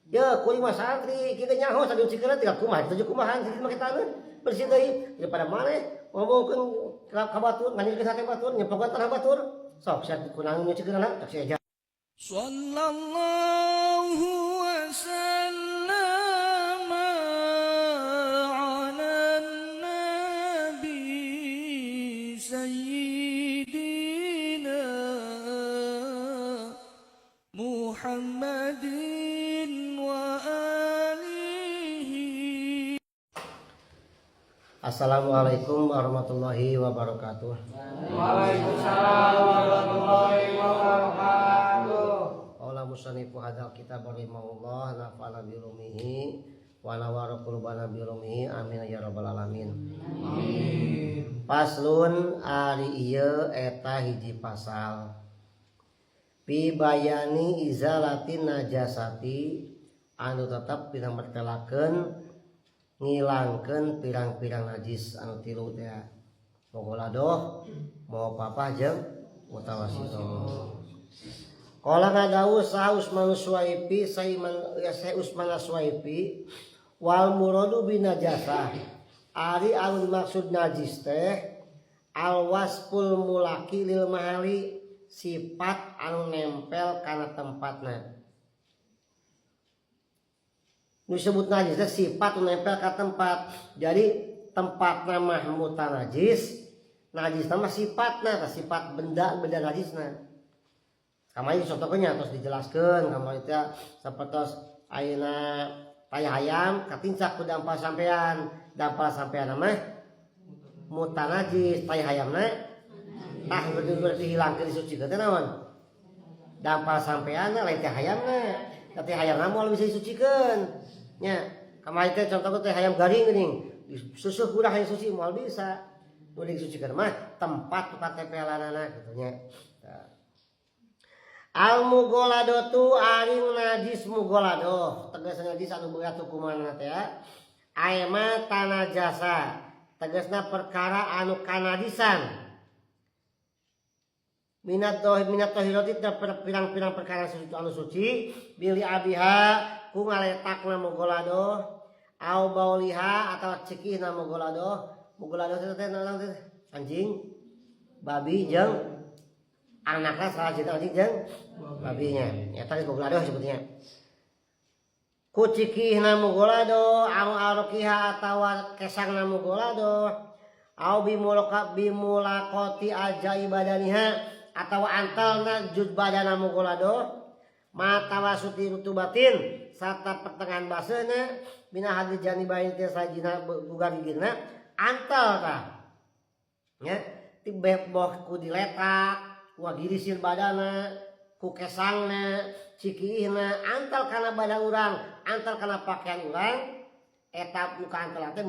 Ya kulit mah santri kita nyaho tadi ucikeun tinggal kumaha tujuh kumahan sih make taneuh bersih deui daripada maneh ngomongkeun ka batur nganjikeun sate batur nyeplokan tanah batur sok sia kunang nyucikeun tak sia aja. Sallallahu wasallam ala nabi sayyidina Muhammadin wa alihi. Assalamualaikum warahmatullahi wabarakatuh. Waalaikumsalam warahmatullahi wabarakatuh. Qala musannifu hadzal kitab rahimahullah nafa'ana bi ulumihi wa nawara qulubana bi ulumihi amin ya rabbal alamin. Amin. Paslun ari ieu eta hiji pasal. Pi bayani izalatin najasati anu tetep pina mertelakeun ngilangkeun pirang-pirang najis anu tilu teh. Mogoladoh, mau papah jeung mutawasito. Qala ngadawu sa Usman Suwaipi Usman Suwaipi wal muradu bin najasah ari anu maksud najis teh al wasful mulaki lil mahali sifat anu nempel kana tempatna. Nu disebut najis teh sifat anu nempel ka tempat. Jadi tempatna mah mutanajis, najisna mah sifatna, sifat benda najisna. Kamari contohnya terus dijelaskeun kamari teh sapertos ayeuna tayah ayam katincak ku dampal sampean mah mutanajis, tayah ayamna tah berarti hilangkeun disucikeun teh naon? Dampal sampean lain teh hayamna. Teh hayamna moal bisa disucikeun. Nya, kamari teh contohna teh hayam garing geuning. Susuh udah yang suci moal bisa. Nu disucikeun mah tempat tempelanana kitu nya. Al mughaladatu aring najis mughaladoh, tegasna najis anu boga hukumanna teh aema tanajasa, tegasna perkara anu kanajisan. Minat tahirati pirang-pirang perkara anu suci bili abiha ku ngaletakna mughalado au bauliha atawa cikihna mughalado teh naon teh anjing babi jeung anakna salah jeung anjing jeung babinya eta mughalado sebutnya ku cikihna mughalado au arqiha atawa kesangna mughalado au bimulaqati ajaibadaniha atau antalna jud badana mughalado matawa suti rutubatin sarta pertengahan baseuna bina hadi janibain teh sajina bugan gigirna antal tah nya tibeboh ku diletak ku girisir badana ku kesangna cikihna antal kana badan urang antal kana pakaian urang eta muka antal teh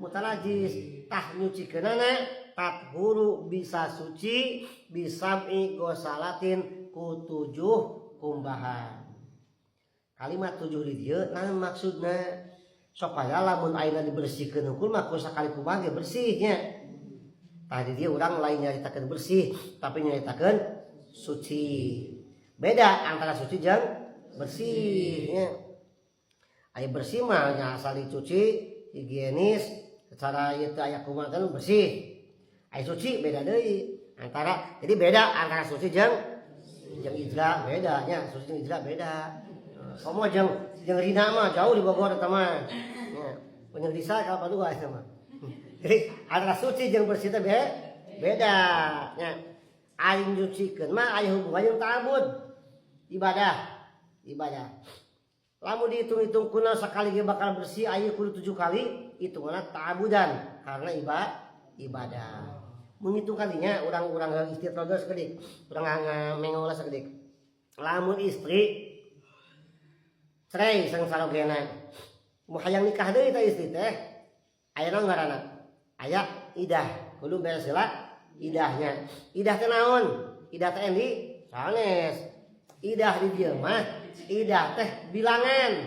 mutanajis tah nyucikeunana tathuru bisa suci bisab'i gosalatin ku 7 kumbahan. Kalimat 7 di dieu naon maksudna? Supaya lamun ayeuna dibersihkeun hungkul mah ku sakali kumaha ge bersih nya. Tadi dia urang lain nyaritakeun bersih tapi nyaritakeun suci. Beda antara suci jeung bersih nya. Aya bersih mah nya asal dicuci higienis secara ieu teh aya kumaha kan bersih. Aya suci beda deui antara jadi beda antara suci jeung ijra beda nya suci jeung ijra beda. Komo jeung rina mah jauh di Bogor eta mah. Nya penyeung disa ka padua eta mah. Jadi antara suci jeung bersih teh beda nya. Aing nyucikeun mah aya hubungan jeung ta'abbud ibadah. Lamun dihitung-hitung kuna sakali ge bakal bersih aya kudu 7 kali hitunganna ta'abudan karena ibadah. Menghitung kalinya urang istiqrodos kedik urang mengolah sakedik lamun istri cerai sang sarogena mau hayang nikah deui teh istri teh aya naon ngaranna aya idah kudu beres heula idahnya idah teh naon idah teh endi sanes idah di dieu mah idah teh bilangan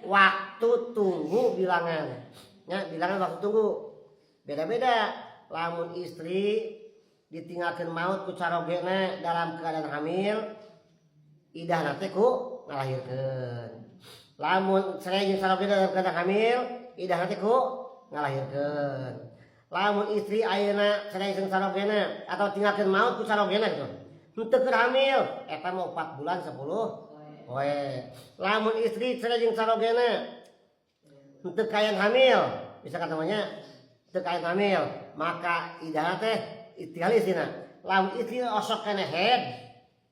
waktu tunggu bilangan nya bilangan waktu tunggu beda-beda. Lamun istri ditinggalkeun maut ku carogena dalam keadaan hamil idahna teh ku ngalahirkeun Lamun cerai jeung sarogena dalam keadaan hamil, idahna teh ku ngalahirkeun. Lamun istri ayeuna cerai jeung sarogena atau tinggalkeun maut ku sarogena gitu. Henteu keur hamil, eta mah 4 bulan 10 poe. Lamun istri cerai jeung sarogena henteu kayan hamil, misalkan namanya teu kayan hamil, maka idahna teh istighal istina. Lamun istri osok kana head,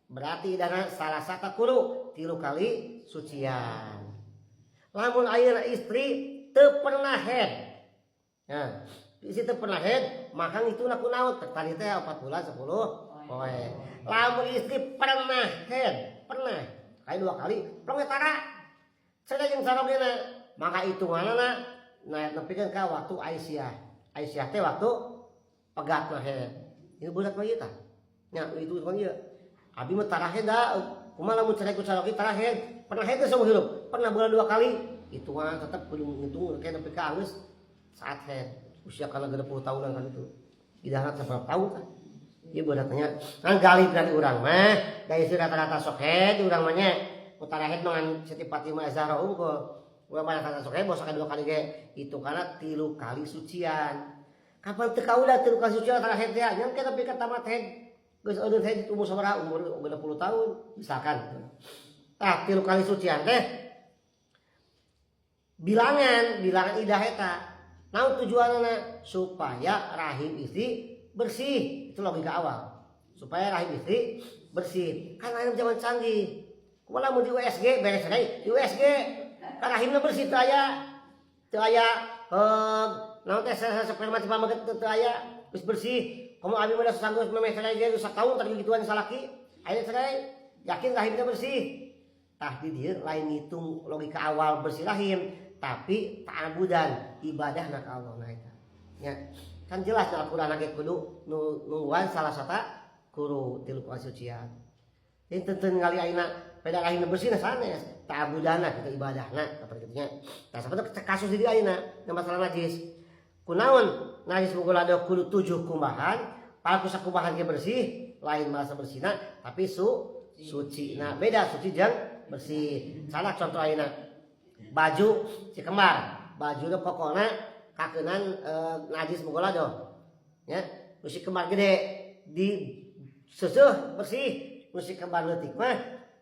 berarti idahna salah satu kudu 3 kali sucian. Lamun ayeuna istri teu pernah head. Nah, istri teu pernah head, maka itu laku naon? Tadi teh 4 bulan 10 poe. Lamun istri pernah head, pernah kali 2 kali, plong tara. Cerai jeung sarogena, maka hitunganna nepikeun ka waktu Aisyah. Aisyah teh waktu pegat mah head. Ini budak mah ieu tah. Nya itu kan ieu. Abi mah tara head da, kumaha lamun cerai ku sarogi tara head. Pernah head seumur hidup, pernah bulan 2 kali. Hitungan tetap kudu ngitung kayak nepi ka geus saat head. Usia kana 20 tahunan kan itu. Idahna berapa tahun kan? Ieu budak tanya, kan galib dari urang mah, da istri rata-rata sok head urang mah nya. Utara head ngan Siti Fatimah Zahra unggul. Urang mah rata-rata sok head bosa 2 kali ge. Itu kana 3 kali sucian. Kapan teu kaula 3 kali sucian tara head ya? Nyangke nepi ka tamat head. Geus eudeun head umur sabaraha? Umur 20 tahun misalkan. Tah 3 kali sucian teh bilangan idah eta. Naon tujuanna? Supaya rahim istri bersih. Itu logika awal. Supaya rahim istri bersih. Kan aya zaman canggih. Kumaha mun di USG beres deui. Di USG kan rahimna bersih teu aya. Teu aya naon teh sperma pameget teu aya. Geus bersih. Komo abi mah sanggeus memeh cerai ge 1 tahun tadi gituan salaki. Aya cerai, yakin rahimna bersih. Tah di dieu lain ngitung logika awal bersih rahim, tapi ta'abudan ibadahna ka Allah na eta. Nya, kan jelas dalam Quran ge kudu nungguan salah satu kudu 3 kali sucian. Ini teu ningali ayeuna peda rahimna bersih na sanes, ta'abudana kita ibadahna seperti kitu nya. Tah saperti kasus di ayeuna masalah najis. Kunaon najis mugolado kudu 7 kumbahan, pal kusakubahan ge bersih, lain masa bersihna tapi suci. Nah, beda suci jeung bersih. Salah contoh ayeuna baju si kembar, bajuna pokona kakeunan najis mugolado. Ya, nu si kembar gede di seuseuh bersih, nu si kembar leutik mah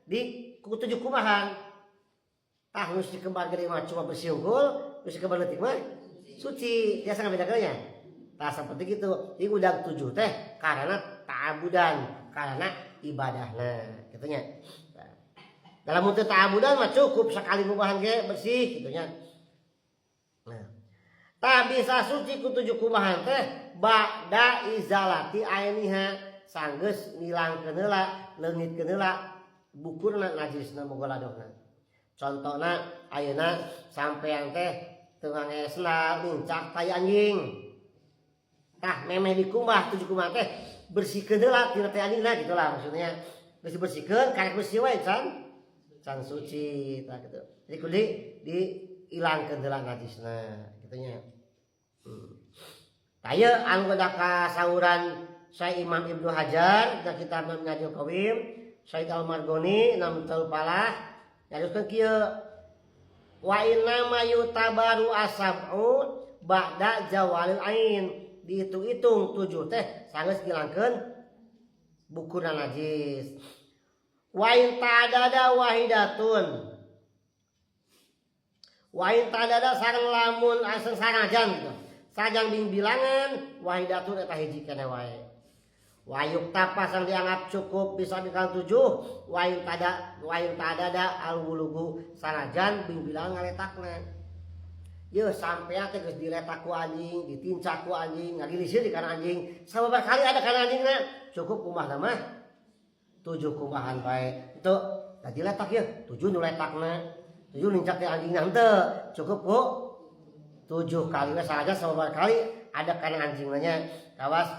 di 7 kumahan. Tah nu si kembar gede mah cuma bersih unggul, nu si kembar leutik mah suci. Dia sangat beda keunya. Tah seperti gitu. Ieu udah 7 teh karena ta'abudan, karena ibadahna, kitu nya. Dalam untuk ta'abudan mah cukup sekali kumahan ge bersih kitu nya. Nah, tak bisa suci ku 7 kumahan teh ba'da izalati ainiha sanggeus ngilangkeun heula, leungitkeun heula bukurna najisna mugoladohna. Contona ayeuna sampean teh teu ngangesna mincak tai anjing. Tah memeh dikumbah 7 kumahan teh bersihkeun heula tina tai anjingna gitulah maksudnya. Geus bersihkeun karek bersih wae can suci tah gitu. Jadi kudu diilangkeun heula najisna kitu nya. Taya anggota kasauran Syekh Imam Ibnu Hajar da kitab Minhajul Qawim, Syekh Al-Marghani Namtul Falah nyaroskeun kieu wa inna ma yutabaru asab'u ba'da zawalil ain. Dihitung-hitung 7 teh sanggeus ngilangkeun bukurna najis. Wa in ta'adada wahidatun. Wa in ta'adada sareng lamun asal sanajan gitu. Sajang bilangan wahidatun eta hiji keneh wae. Wa yukta pasang dianggap cukup bisa dikal 7, wa in ta'adada al-wulugu sanajan bilangan ngaletakna. Yeuh sampean teh geus diletak ku anjing, ditincak ku anjing, ngagilisieun di kana anjing. Sabaraha kali ada kana anjingna? Cukup kumaha mah 7 kumahan bae. Itu da diletak yeuh, 7 nu letakna. 7 nincak teh anjingna henteu. Cukup ku 7 kali we saja sabaraha kali ada kana anjingna nya. Kawas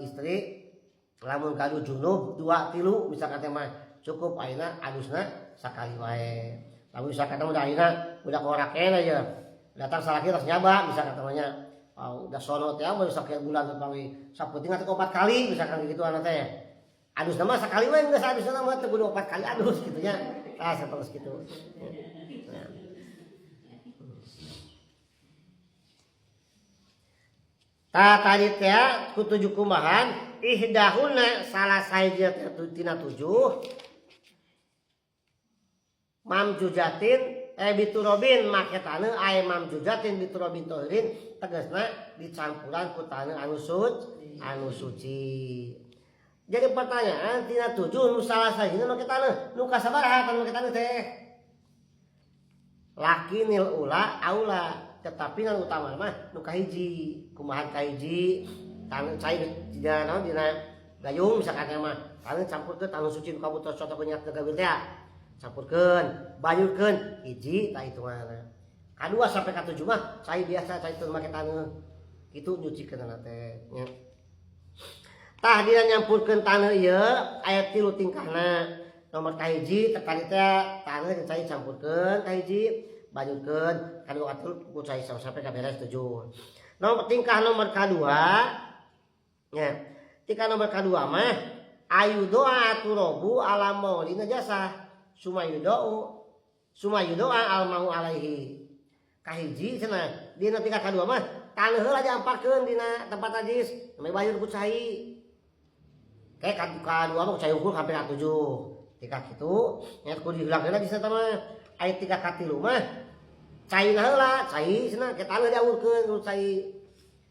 istri lamun kadu junub 2 3 misalkan teh mah cukup ayeuna adusna sakali wae. Lamun misalkan udah ayeuna udah korakeun aja. Datang salaki terus nyaba misalkan namanya udah sono teh mah sakit bulan tepawi saputing atuh 4 kali misalkan gitu anak teh. Adus nama sakali we geus adus nama teh kudu 4 kali adus kitu nya. Tah saterus kitu. tadi teh ku 7 kumahan ihdahuna salah sahiji tina 7 mamjujatin biturobin make taneuh aya mamjujatin biturobin tohirin tegasna dicampuran ku taneuh anu suci. Jadi pertanyaan tina 7 nu salah sahijina make taneuh nu kasabaraha anu make taneuh teh laki nil ula aula tetapi nu utama mah nu kahiji kumahan kahiji taneuh cai dina naon dina gayung misalkan mah taneuh campurkeun anu suci nu kabutos contoh nyak gawil teh campurkeun bayurkeun hiji tah hitunganna kadua sampai ka 7 mah cai biasa cai teu make taneuh kitu nyucikeunna teh nya tah dina nyampurkeun taneuh ieu aya 3 tingkahna nomor kahiji tekali teh taneuh jeung cai campurkeun kahiji bayurkeun kadua atuh ku cai sampai ka beres 7 nomor tingkah nomor kadua nya tingkah nomor kadua mah ayu doa turobu ala maulina jasa sumayudoa almahu alaihi kahiji cenah dina tingkah kadua mah taneuh heula diamparkeun dina tempat najis sampai bayur ku cai kayak kadua mah ku cai ukur hampir 7 tingkah kitu nya kudu dihilangkeun di sana mah aya tingkah katilu mah caina heula cai cenah ke taneuh diaurkeun ku cai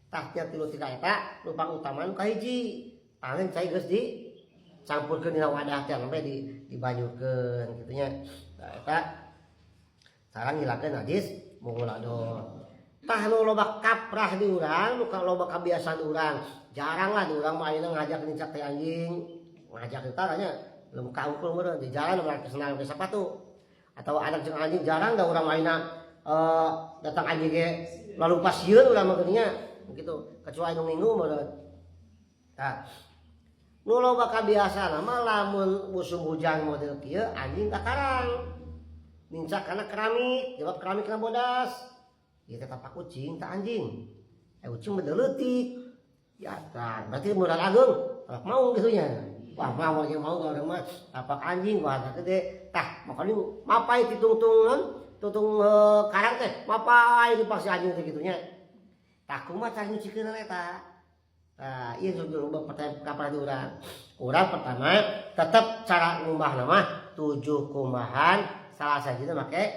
tah tiap 3 tingkah eta nu utama nu kahiji taneuh cai geus di campurkeun dina wadah teh sampai dibanyurkeun kitu nya. Tah eta cara ngilangkeun najis mugulado. Tah nu loba kaprah di urang, nu loba kabiasaan urang, jarang lah di urang mah ayeuna ngajak nincak teh anjing, ngajak eta nya leum kaukur meureun di jalan urang kesenang ke sepatu. Atau anak jeung anjing jarang da urang ayeuna datang anjing ge lalu pasieun urang mah geuning nya kitu, kecuali nu minggu meureun. Tah nu loba kabiasaan mah lamun musim hujan model kieu anjing kakarang nincak kana keramik jawab keramik kana bodas ieu teh tapak kucing tah anjing ucing mah leutik ya tah berarti modal ageung mau kitu nya wah mau jeung mau urang mah tapak anjing wah gede tah makanya mapai ditungtung karang teh mapai dipaksa anjing teh kitu nya tah kumaha cara nyucikeun eta. Nah, iya sudah ubah pertanyaan kapan urang. Urang pertama tetap cara ngubah nama 7 kumahan salah satunya make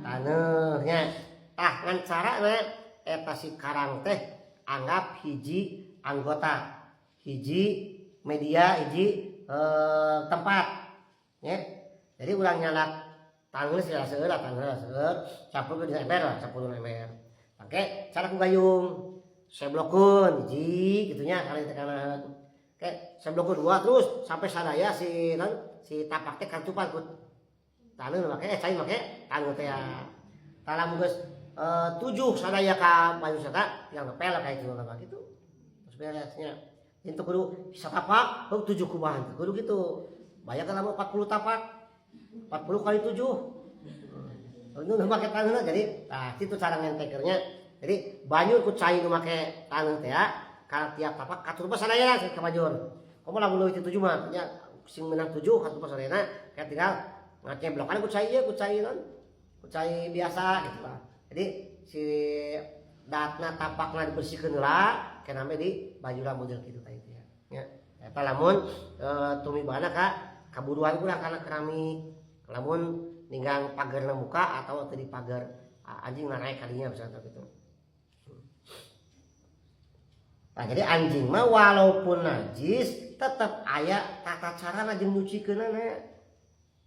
taneuh nya. Tah ngan carana eta si karang teh anggap hiji anggota, hiji media, hiji tempat. Ya. Jadi urang nyalak taneuh seueur campur ke ember lah, 10 ember. Pake cara ku gayung. Saya blokun hiji gitunya kali tekanan oke saya blokun 2 terus sampai sadaya si tapak teh kantupan ku taneuh make cai make taneuh teh tah lamun geus 7 sadaya ka pariwisata yang ngepel ka itu mah kitu terus beresnya itu kudu bisa tapak 7 kumahan kudu kitu bayar lamun 40 tapak 40 kali 7 itu make taneuhna jadi tah kitu cara ngentekeurnya. Jadi banjur ku cai nu make taneuh teh ka tiap tapak katur pas sadaya ka banjur. Komo lamun leuwih ti 7 mah nya sing menang 7 katur pas sadayana ka tinggal ngaceblokan ku cai ieu ku cai non. Ku cai biasa gitu lah. Jadi si datna tapakna dibersihkeun heula kana mah di banjura model kitu teh ya. Nya eta lamun tumibana ka kaburuan urang kana keramik. Lamun ninggang pagerna muka atau teu di pagar anjing naik kalinya misalnya gitu. Nah, jadi anjing mah walaupun najis tetap aya tata cara jeung nyucikeunana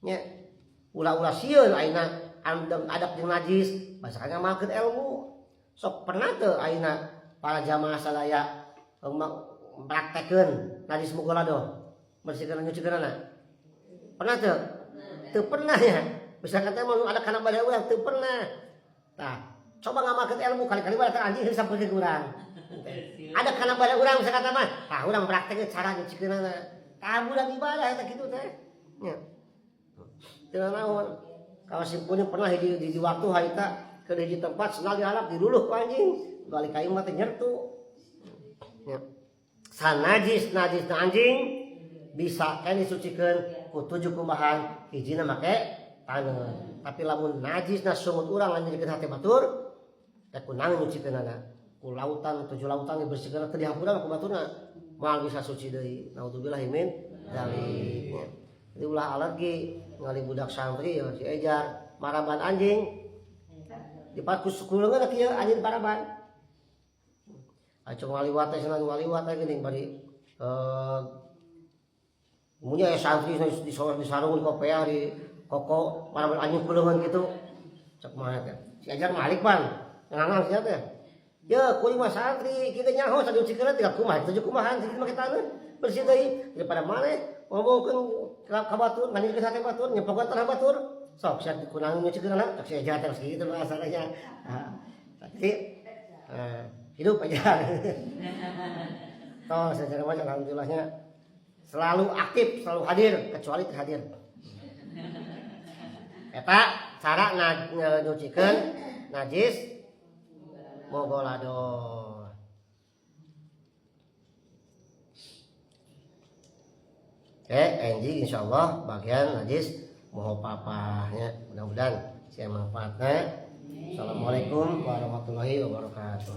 nya ulah-ulah sieun ayeuna adab jeung najis basakan ngamalkeun ilmu sok pernah teu ayeuna para jamaah sadaya praktekeun najis mugolado bersihkeun nyucikeunana pernah teu teu pernah ya misalkan teh ada kana badan urang teu pernah tah coba ngamalkeun ilmu kali-kali bae anjing sampeun ke urang ada kana badan urang misalkan mah tah urang praktekkeun cara nyucikeunana tah bulan ibadah eta kitu teh nya teu naon kawasimpuneun pernah di waktu haita ke di tempat senal dihalap diluluh ku anjing balik ka imah teh nyertu nya sanajis najisna anjing bisa kan disucikeun ku 7 kumahan hijina make taneuh tapi lamun najisna sungut urang lamun dikeun hate batur teh kunaon nyucikeunana ku lautan 7 lautan dibersihkeun teu dihampura ku baturna moal bisa suci deui naudzubillah min dzalik. Jadi ulah alergi ngali budak santri ya si ejar maraban anjing dipat ku sukuleungeun kieu anjing maraban acung ngaliwat teh cenah ngaliwat teh geuning bari munya santri di sarung di kopeah di koko maraban anjing kuleungeun kitu cek mah teh si ejar malik pan ngangang sia teh ya kuring mah santri kita nyaho tadi cikeun tinggal kumaha tujuh kumahan sikit mah kita bersih deui daripada maneh ngomongkeun ka batur ngani ke sate batur nyepokan tanah batur sok sia kunang nyucikeun lah tak sia ejar terus kitu bahasanya. Jadi hidup aja. Toh secara macam alhamdulillahnya selalu aktif, selalu hadir kecuali terhadir. Eta cara nyucikeun najis mogolado. Enji insyaallah bagian najis moho papahnya mudah-mudahan saya manfaatnya. Assalamualaikum warahmatullahi wabarakatuh.